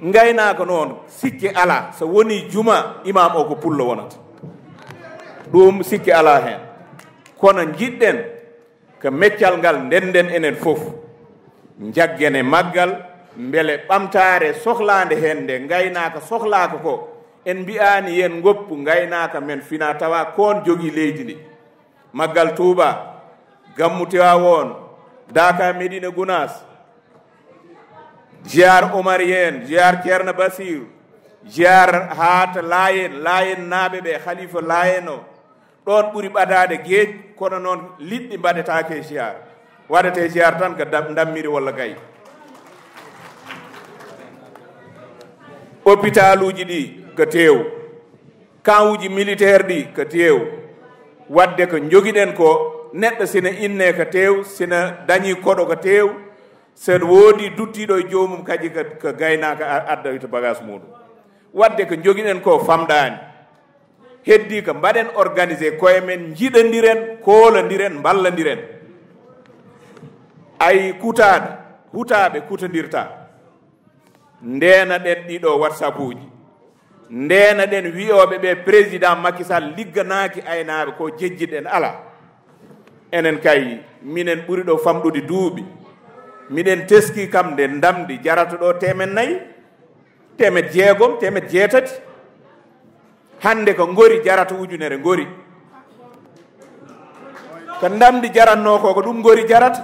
Ngaynaka noon sikki ala so woni juma imam o ko pullo wonata ɗum sikki ala hen kono jiɗɗen ko meccal ngal ndenden enen fof jaggene maggal beele ɓamtare sohlade hen nde ngaynaka sohlaka ko en mbiyani yen goppu ngaynaka men fina tawa kon jogui leydi ndi maggal Touba gammu Tiwawon Daka Medina Gounass ziar Omarien ziar Ceerno Basiru ziar haata Layen naaɓe ɓe Khalifa Layen o ɗon ɓuuri ɓadade gueej kono noon liɗɗi mbaɗetake ziar waɗete ziar tan ko dammiri walla gayi hôpital uji ɗi ko tew camp uji militaire ɗi ko tew wadde ko joguiɗen ko neɗɗo sina inne ko tew sina dañi koɗo ko tew sen woodi duttiɗo e jomum kadi ko gaynaka addoyto bagage muɗum wadde ko joguiɗen ko famɗani heddi ko mbaɗen organisé koye men jiɗodiren kolodiren ballodiren ay kutaɗo hutaɓe kutodirta ndena ɗen ɗiɗo whatsapp uji ndena ɗen wiyoɓe ɓe président Macky Sall ligganaki aynaɓe ko jejjiɗen ala enen kay minen ɓuuri ɗo famɗude duuɓi miɗen teski kam nde ndamdi jarata ɗo 400 600 670 hande ko ngori jarata ujunere ngori ko ndamdi jaratno ko ɗum ngori jarata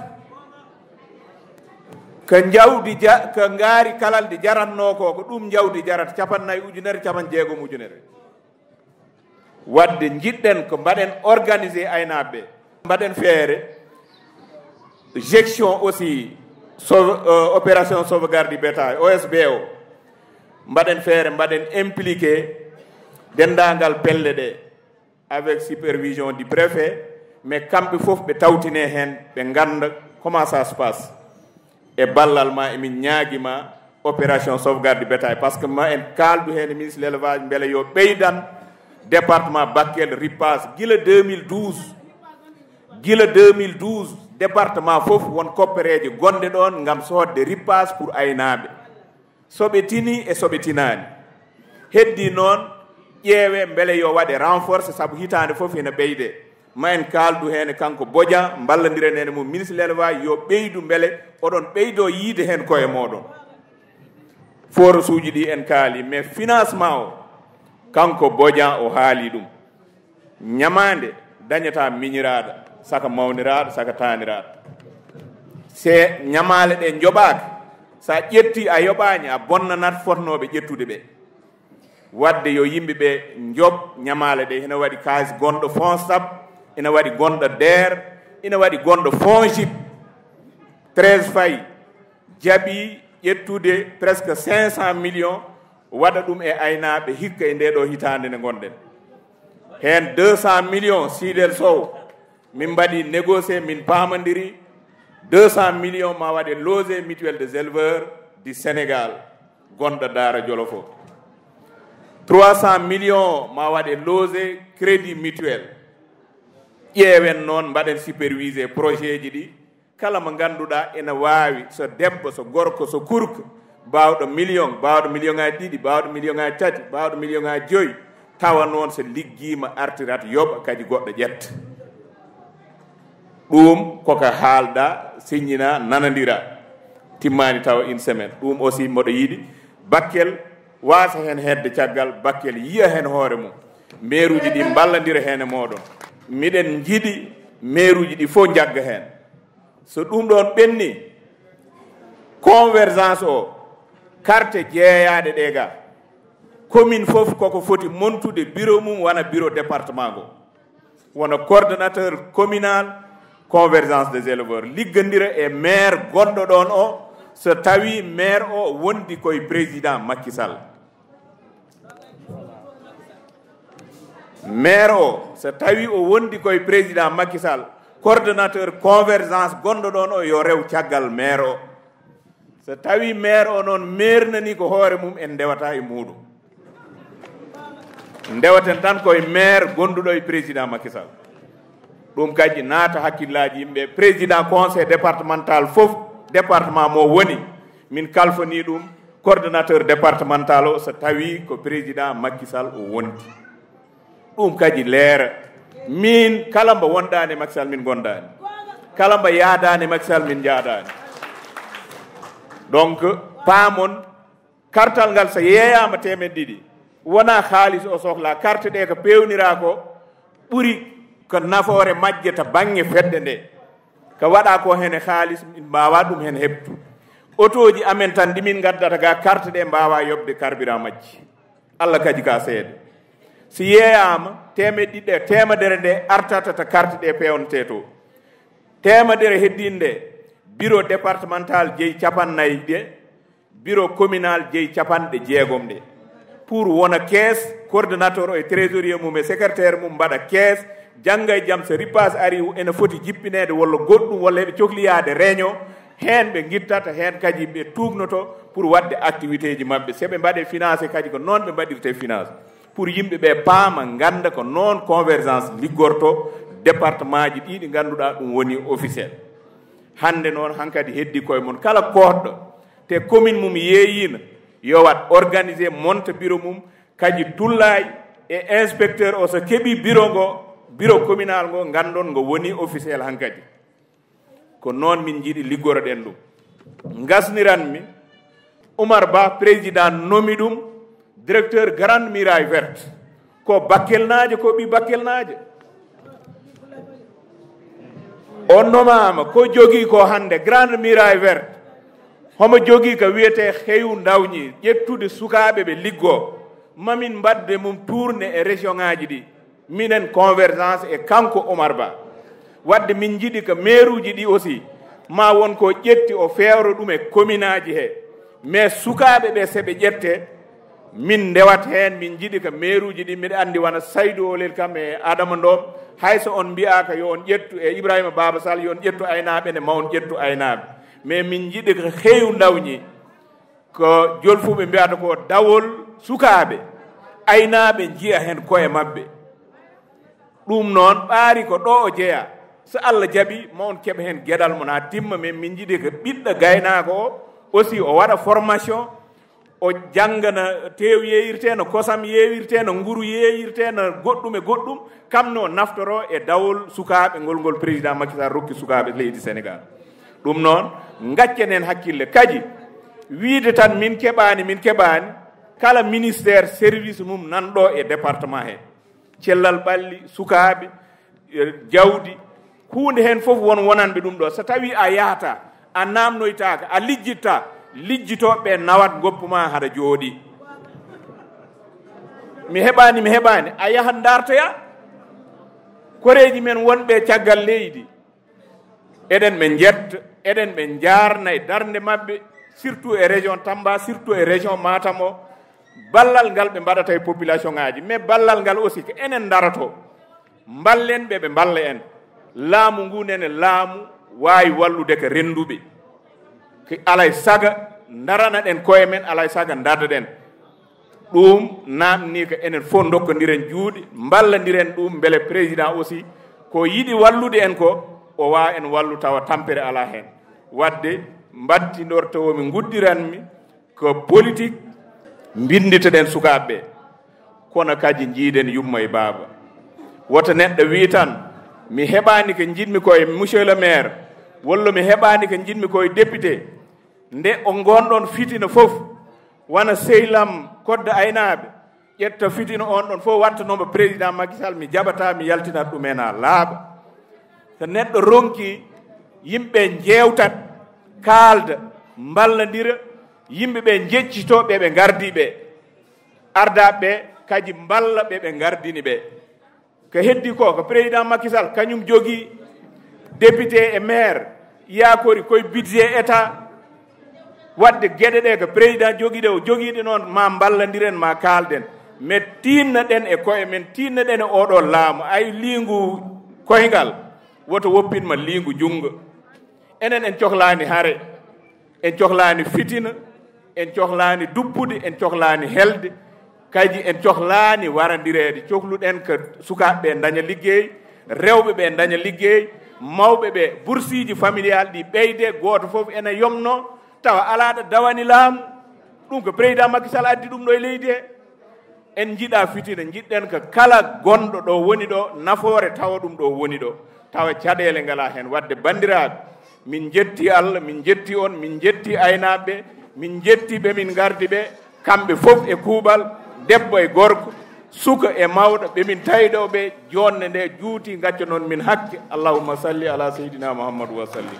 ko jawdi ko ngaari kalaldi jaratno ko ɗum jawdi jarata 4 ujunere 6 ujunere wadde jiɗɗen ko mbaɗen organisé aynaɓe mbaɗen feere gestion aussi opération sauvegarde du bétail OSB o mbaɗen feere mbaɗen impliqué dendagal pelle ɗe avec supervision du préfet mais kamɓe fof ɓe tawtine hen ɓe ganda comment ça se passe e ballal ma emin ñaaguima opération sauvegarde du bétail par ce que ma en kaldu hen ministre de l'élevage beele yo ɓeydan département Bakel ripas gila 2012 département fof won koppereje gonɗe ɗon gam sodde ripas pour aynaɓe soɓe tini e soɓe tinani heddi noon ƴeewe beele yo waɗe renforce saabu hitande fof ene ɓeyde ma en kaldu hen kanko Bodia ballodiren ene mum ministre de l'élevage yo ɓeydu beele oɗon ɓeydo yiide hen koye moɗon force uji ɗi en kaali mais financement o kanko Bodia o haali ɗum ñamande dañata miñiraɗo saka mawniraɗo saka taniraɗo se ñamale ɗe joɓaka sa ƴetti a yoɓani a bonnanat fotnoɓe ƴettude ɓe wadde yo yimɓeɓe joɓ ñamale ɗe ene waɗi kalis gonɗo fonstab ene waɗi gonɗo DER ene waɗi gonɗo FONGIP 13 fayi jaaɓi ƴettude presque 500 millions waɗa ɗum e aynaɓe hikka e ndeɗo hitande nde gonɗen hen 200 millions Sidel Sow min mbaɗi négocié min pamodiri 200 millions ma waɗe logé mutuelle des éleveurs du Sénégal gonɗo Daara Jolofo 300 millions ma waɗe logé crédit mutuel ƴeewen noon mbaɗen supervisé projet ji ɗi kala mo ganduɗa ene wawi so debbo so gorko so kurko bawɗo million ngaji ɗiɗi bawɗo million ngaji tati bawɗo million ngaji joyyi tawa noon so liggima artirata yoɓa kadi goɗɗo ƴetta ɗum koko haalda signina nanodira timmani tawa une semaine ɗum aussi mboɗo yiiɗi Bakel wasa hen hedde caggal Bakel yiya hen hoore mum maire uji ɗi ballodira hen e moɗon miɗen jiiɗi maire uji ɗi fof jagga hen so ɗum ɗon ɓenni convergence o carte jeeyaɗe ɗe ga commune fof koko foti montude bureau mum wona bureau département go wona coordonnateur communal convergence des éleveurs liggodira e maire gonɗo ɗon o so tawi maire o wondi koye président Macky Sall maire o so tawi o wondi koye président Macky Sall coordonnateur convergence gonɗo ɗon o yo rew caggal maire o so tawi maire o noon mernani ko hoore mum en ndewata e muɗum ndewaten tan koye maire gonduɗo e président Macky Sall ɗum kadi naata hakkillaji yimɓe président conseil départemental fof département mo woni min kalfani ɗum coordonnateur départemental o so tawi ko président Macky Sall o wonti ɗum kadi leera min kala mbo wonɗani Macky Sall min gondani kala mbo yaadani Macky Sall min jaadani donc paamon kartal ngal so yeeyama temen ɗiɗi wona haalis o sohla carte ɗe ko pewnira ko ɓuri ko nafoore majje to bange fedde nde ko waɗa ko hene haalis min mbawa ɗum hen heɓtu auto ji amen tan ɗi min gaddata ga carte ɗe mbawa yobde carburant majji Allah kadi ka seede si yeeyama temeɗɗiɗe temedere nde artata to carte ɗe pewnete to temedere heddinde bureau départemental jeeyi capannayyi ɗe bureau communal jeeyi capanɗe jeegom ɗe pour wona caisse coordonnateur o e trésorier mum e secrétaire mum mbaɗa caisse jangga e jaam so ripas ari ene foti jippinede walla goɗɗum walla eɓe cohliyade réunion hen ɓe guittata hen kadi ɓe tugnoto pour wadde activité ji mabɓe seɓe mbaɗe financé kadi ko noon ɓe mbaɗirte finance pour yimɓe ɓe paama ganda ko noon convergence liggorto département ji ɗi ɗi ganduɗa ɗum woni officiel hande noon hankadi heddi koye mon kala koɗɗo te commune mum yeeyino yo wat organisé monte bureau mum kadi tullay e inspecteur o so keeɓi bureau ngo bureau communal ngo gandon ngo woni officiel hankadi ko noon min jiiɗi liggoroɗen ɗum gasniranmi Oumar Ba président nomi ɗum directeur grande muraille verte ko bakkelnaje ko ɓi bakkelnaje o nomama ko jogui ko hande grande muraille verte homo jogui ko wiyete heewu dawñi ƴettude sukaɓe ɓe liggo mamin mbadde mum tourné e région ngaji ɗi minen convergence e kanko Oumar Ba wadde min jiiɗi ko maire uji ɗi aussi ma won ko ƴetti o fewro ɗum e commune aji he mais sukaɓe ɓe seɓe ƴette min ndewat hen min jiiɗi ko maire uji ɗi mbiɗa andi wona Saydou Olel kam e Adama Ndom hayso on mbiyaka yo on ƴettu e Ibrahima Baba Sall yo on ƴettu aynaɓe ne ma on ƴettu aynaɓe mais min jiiɗi ko heewu dawñi ko jolfuɓe mbiyata ko dawol sukaɓe aynaɓe jiiya hen koye mabɓe ɗum noon ɓaari ko ɗo o jeeya so Allah jaaɓi ma on keɓa hen gueɗal mon ha timma mais min jiiɗi ko ɓiɗɗo gaynako o aussi o waɗa formation o janggana tew yeeyirte no kosam yeeyirte no nguru yeeyirte no goɗɗum e goɗɗum kam no naftoro e dawol sukaɓe ngol président Macky Sall rokki sukaɓe leydi Sénégal ɗum noon gaccen hen hakkille kadi wiide tan min keɓani kala ministère service mum nanɗo e département he cellal ɓalli sukaɓe jawdi hunde hen foof wonanɓe ɗum ɗo so tawi a yahata a namnoytaka a lijjitta lijjitoɓe nawat goppuma haɗa jooɗi mi heɓani a yahat dartoya koreji men wonɓe caggal leydi eɗen ɓe jetta eɗen ɓe jarna e darde mabɓe surtout e région Tamba surtout e région Matam o ballal ngal ɓe mbaɗata e population ngaji mais ballal ngal aussi ko enen darato ballen ɓe balla en laamu ngu nene laamu wawi wallude ko renduɓe ko alay saga darana ɗen koye men alay saga darda ɗen ɗum namni ko enen fof dokkodiren juuɗe ballodiren ɗum beele président aussi ko yiɗi wallude en ko o wawa en wallu tawa tampere ala hen wadde mbattidortowomi guddiranmi ko politique binditoɗen sukaɓeɓe kono kadi jiiden yumma e baaba woto neɗɗo wi tan mi heɓani ko jiɗmi koye monsieur le maire walla mi heɓani ko jiɗmi koye député nde o gonɗon fitina fof wona sehlam kodde aynaɓe ƴetta fitina on ɗon fof wattanomo président Macky Sall mi jaɓata mi yaltinat ɗumen ha laaɓa so neɗɗo ronki yimɓe jewtat kalda ballodira yimɓeɓe jeccitoɓe ɓe gardiɓe ardaɓe kadi balla ɓe gardini ɓe ko heddi ko président Macky Sall kañum jogui député e maire yakori koye budget état wadde gueɗe ɗe ko président joguiɗe o joguiɗe noon ma ballodiren ma kalden mais tinnoɗen e koye men tinnoɗen e oɗo laamu ay lingu koyngal woto woppinma lingu junggo enen en cohlani haare en cohlani fitina en cohlani duppude en cohlani helde kadi en cohlani warandirede cohluɗen ko sukaɓeɓe daña liggey rewɓeɓe daña liggey mawɓeɓe boursiji familial ɗi ɓeyde goto foof ene yomno tawa alaɗo dawani laamu ɗum ko président Macky Sall addi ɗum ɗo e leydi he en jiiɗa fitina jiɗɗen ko kala gonɗo ɗo woni ɗo nafoore tawa ɗum ɗo woni ɗo tawa caɗele ngala hen wadde bandiraɓe min jetti Allah min jetti on min jetti aynaɓe min jetti ɓe min gardi ɓe kamɓe fof e kuuɓal debbo e gorko suka e mawɗo ɓe min tawiɗo ɓe jonne nde juuti gacca noon min hakke allahumma salli ala seydina mouhammadou wa sallim